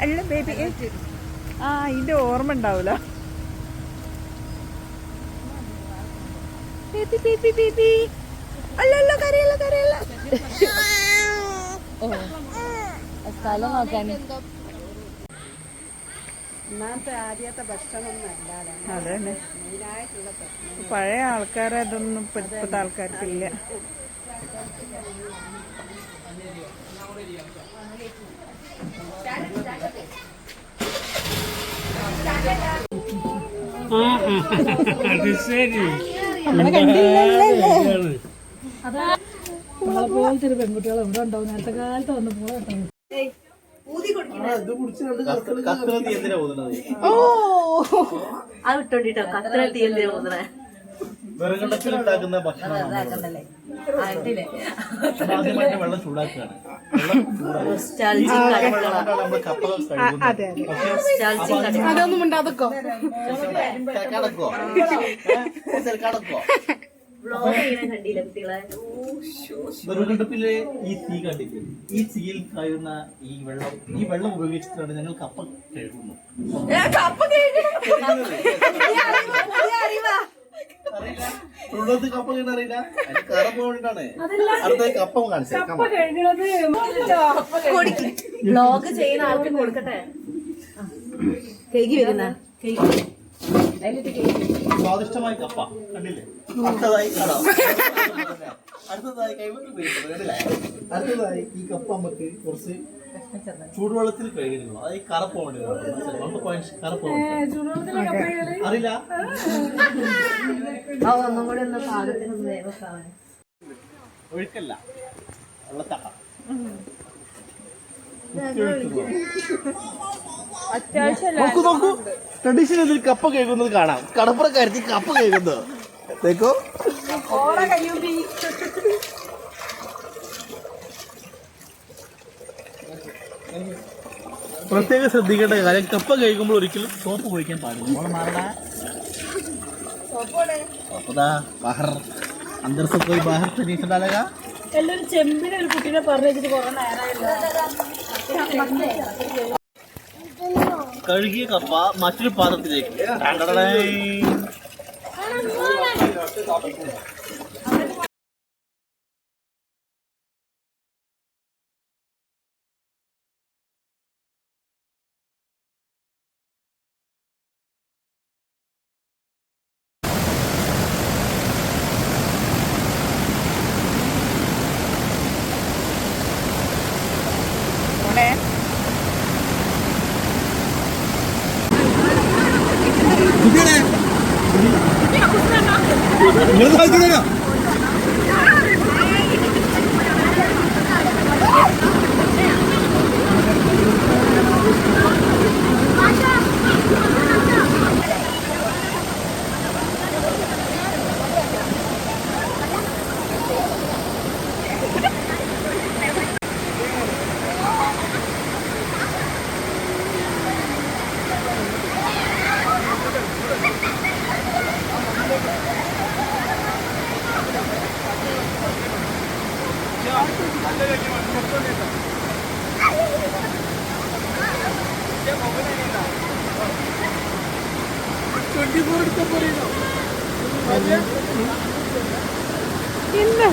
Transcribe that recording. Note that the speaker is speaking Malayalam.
അല്ല ബേബി ആ ഇതിന്റെ ഓർമ്മ ഉണ്ടാവൂല. ബേബി ബേബി ബേബി അല്ല കരയല്ല കരയല്ല. സ്ഥലം നോക്കാൻ അതന്നെ പഴയ ആൾക്കാരെ അതൊന്നും ഇപ്പോഴത്തെ ആൾക്കാർക്കില്ല. അത് ശരി. നമ്മളെ പോലത്തെ ഒരു പെൺകുട്ടികൾ എവിടെ ഉണ്ടാവും? നേരത്തെ കാലത്ത് വന്ന് പോലെ അത് വിട്ടോണ്ടിട്ടോ കത്ര തീ എന്തിനാ പോകുന്നേ? വിറകടപ്പിലുണ്ടാക്കുന്ന ഭക്ഷണം വെള്ളം ചൂടാക്കുകയാണ്. അതൊന്നും ഉണ്ടാക്കോ കടക്കോ കടക്കോ വിറകടുപ്പില് ഈ തീ കണ്ടിട്ട് ഈ തീയിൽ കഴിയുന്ന ഈ വെള്ളം ഉപയോഗിച്ചിട്ടാണ് ഞങ്ങൾ കപ്പ കഴുകുന്നു. കപ്പ അറിയില്ല, കറ പോയിട്ടാണ് അടുത്ത കപ്പ കാണിച്ചത്. വ്ലോഗ് ചെയ്യുന്ന ആൾക്ക് കൊടുക്കട്ടെ. കേക്ക് വരുന്ന സ്വാദിഷ്ടമായ കപ്പ കണ്ടില്ലേ? അടുത്തതായി കൈവന്ന് കണ്ടില്ലേ? അടുത്തതായി ഈ കപ്പ നമുക്ക് കുറച്ച് ചൂടുവെള്ളത്തിൽ കഴുകുന്നു. അത് ഈ കറപ്പ് വേണ്ടി കറപ്പ് അറിയില്ല. ഒന്നും കൂടി ഒന്ന് പാകത്തിനൊന്ന് വേവക്കാവാൻ ഒഴുക്കല്ല വെള്ളത്തക്ക നോക്കൂ നോക്കൂ. ട്രഡീഷണൽ കപ്പ കേൾക്കുന്നത് കാണാം. കടപ്പുറക്കാരത്തി കപ്പ കേൾക്കുന്നത് തേക്കോ. പ്രത്യേകം ശ്രദ്ധിക്കേണ്ട കാര്യം, കപ്പ കഴിക്കുമ്പോൾ ഒരിക്കലും സോപ്പ് ഉപയോഗിക്കാൻ പാടില്ല. മോളെ മാറടാ. ബാഹർ അന്തർ സെ കോയി ബാഹർ से नहीं डालेगा. എല്ലാവരും ചെമ്പിനെ ഒരു കുട്ടീനെ പറഞ്ഞിട്ട് കുറെ നേരമായല്ലോ. കഴുകിയ കപ്പ മറ്റൊരു പാത്രത്തിലേക്ക്. എന്താ